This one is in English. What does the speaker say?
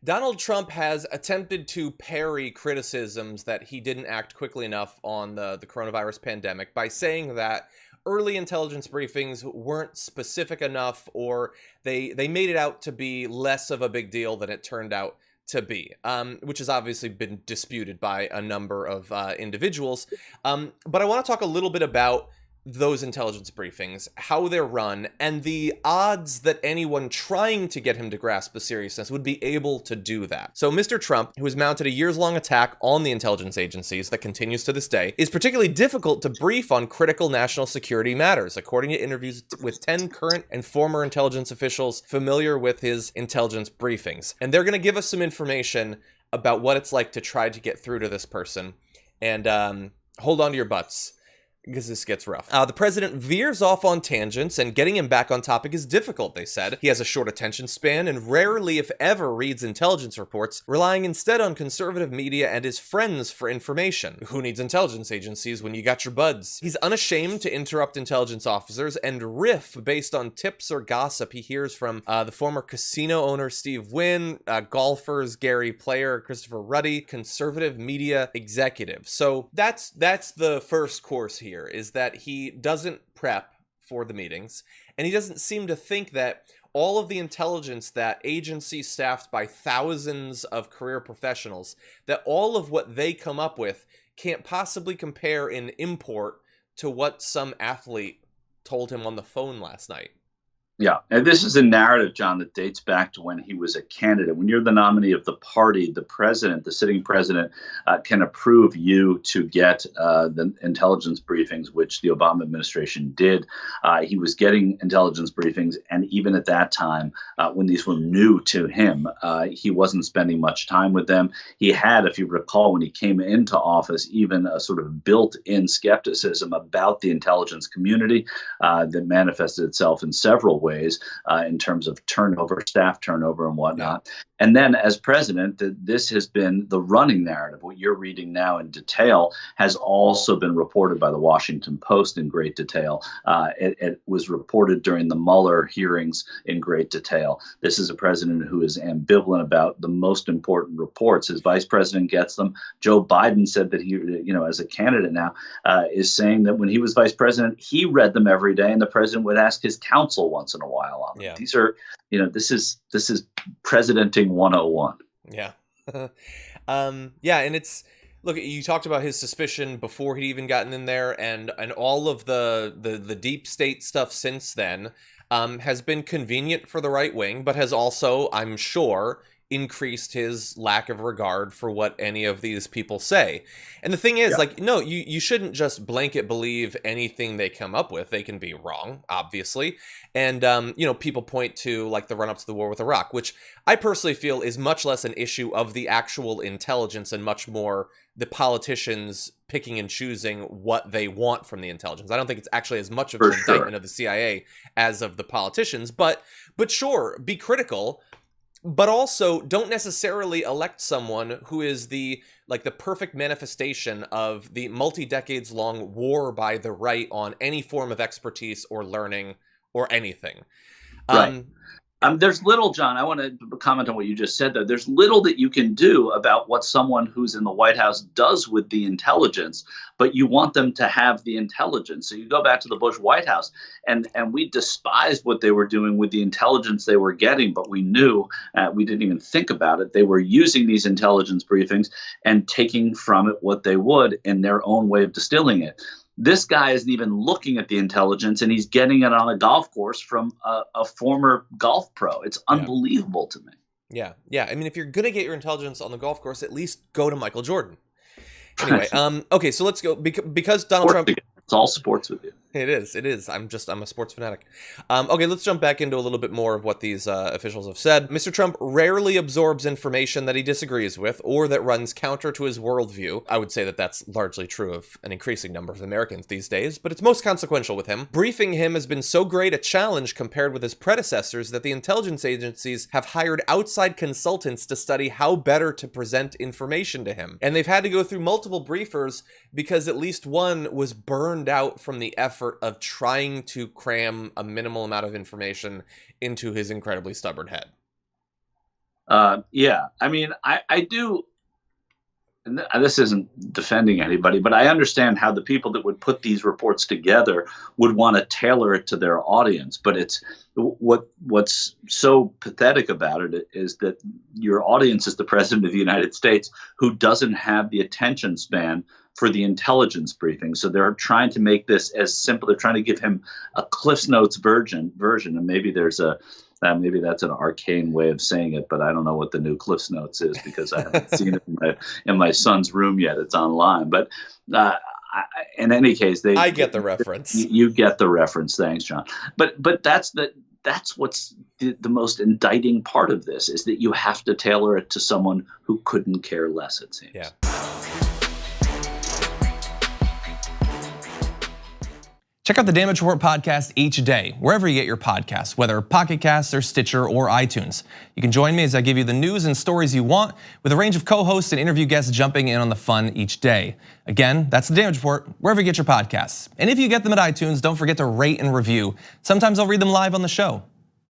Donald Trump has attempted to parry criticisms that he didn't act quickly enough on the coronavirus pandemic by saying that early intelligence briefings weren't specific enough, or they made it out to be less of a big deal than it turned out to be, which has obviously been disputed by a number of individuals. But I want to talk a little bit about those intelligence briefings, how they're run, and the odds that anyone trying to get him to grasp the seriousness would be able to do that. So Mr. Trump, who has mounted a years-long attack on the intelligence agencies that continues to this day, is particularly difficult to brief on critical national security matters, according to interviews with 10 current and former intelligence officials familiar with his intelligence briefings. And they're going to give us some information about what it's like to try to get through to this person. And hold on to your butts, because this gets rough. The president veers off on tangents, and getting him back on topic is difficult, they said. He has a short attention span and rarely, if ever, reads intelligence reports, relying instead on conservative media and his friends for information. Who needs intelligence agencies when you got your buds? He's unashamed to interrupt intelligence officers and riff based on tips or gossip he hears from the former casino owner Steve Wynn, golfers Gary Player, Christopher Ruddy, conservative media executives. So that's the first course here, is that he doesn't prep for the meetings, and he doesn't seem to think that all of the intelligence, that agency staffed by thousands of career professionals, that all of what they come up with can't possibly compare in import to what some athlete told him on the phone last night. Yeah, and this is a narrative, John, that dates back to when he was a candidate. When you're the nominee of the party, the president, the sitting president, can approve you to get the intelligence briefings, which the Obama administration did. He was getting intelligence briefings, and even at that time, when these were new to him, he wasn't spending much time with them. He had, if you recall, when he came into office, even a sort of built-in skepticism about the intelligence community that manifested itself in several ways in terms of turnover, staff turnover, and whatnot. Yeah. And then as president, this has been the running narrative. What you're reading now in detail has also been reported by the Washington Post in great detail. It was reported during the Mueller hearings in great detail. This is a president who is ambivalent about the most important reports. His vice president gets them. Joe Biden said that he, as a candidate now, is saying that when he was vice president, he read them every day, and the president would ask his counsel once in a while on them. Yeah. These are, this is presidenting 101. Yeah. Yeah. And it's, look, you talked about his suspicion before he'd even gotten in there, and all of the deep state stuff since then has been convenient for the right wing, but has also, I'm sure, increased his lack of regard for what any of these people say. And the thing is, no, you shouldn't just blanket believe anything they come up with. They can be wrong, obviously. And, people point to like the run up to the war with Iraq, which I personally feel is much less an issue of the actual intelligence and much more the politicians picking and choosing what they want from the intelligence. I don't think it's actually as much of an indictment of the CIA as of the politicians, but sure, be critical. But also, don't necessarily elect someone who is the perfect manifestation of the multi-decades-long war by the right on any form of expertise or learning or anything. Right. There's little, John, I want to comment on what you just said, though. There's little that you can do about what someone who's in the White House does with the intelligence, but you want them to have the intelligence. So you go back to the Bush White House, and we despised what they were doing with the intelligence they were getting, but we knew, we didn't even think about it. They were using these intelligence briefings and taking from it what they would in their own way of distilling it. This guy isn't even looking at the intelligence, and he's getting it on a golf course from a former golf pro. It's unbelievable to me. Yeah. Yeah. I mean, if you're going to get your intelligence on the golf course, at least go to Michael Jordan. Anyway, okay, so let's go because Donald Trump. It's all sports with you. It is. I'm a sports fanatic. Okay, let's jump back into a little bit more of what these officials have said. Mr. Trump rarely absorbs information that he disagrees with or that runs counter to his worldview. I would say that that's largely true of an increasing number of Americans these days, but it's most consequential with him. Briefing him has been so great a challenge compared with his predecessors that the intelligence agencies have hired outside consultants to study how better to present information to him. And they've had to go through multiple briefers because at least one was burned out from the effort of trying to cram a minimal amount of information into his incredibly stubborn head. Yeah, I mean, I do. And this isn't defending anybody, but I understand how the people that would put these reports together would want to tailor it to their audience. But it's what's so pathetic about it is that your audience is the president of the United States, who doesn't have the attention span for the intelligence briefing. So they're trying to make this as simple. They're trying to give him a Cliff's Notes version, and maybe there's a maybe that's an arcane way of saying it, but I don't know what the new Cliff's Notes is because I haven't seen it in my son's room yet. It's online, but in any case, I get the reference. You get the reference. Thanks, John. But that's what's the most indicting part of this, is that you have to tailor it to someone who couldn't care less, it seems. Yeah. Check out the Damage Report podcast each day, wherever you get your podcasts, whether Pocket Casts or Stitcher or iTunes. You can join me as I give you the news and stories you want, with a range of co-hosts and interview guests jumping in on the fun each day. Again, that's the Damage Report, wherever you get your podcasts. And if you get them at iTunes, don't forget to rate and review. Sometimes I'll read them live on the show.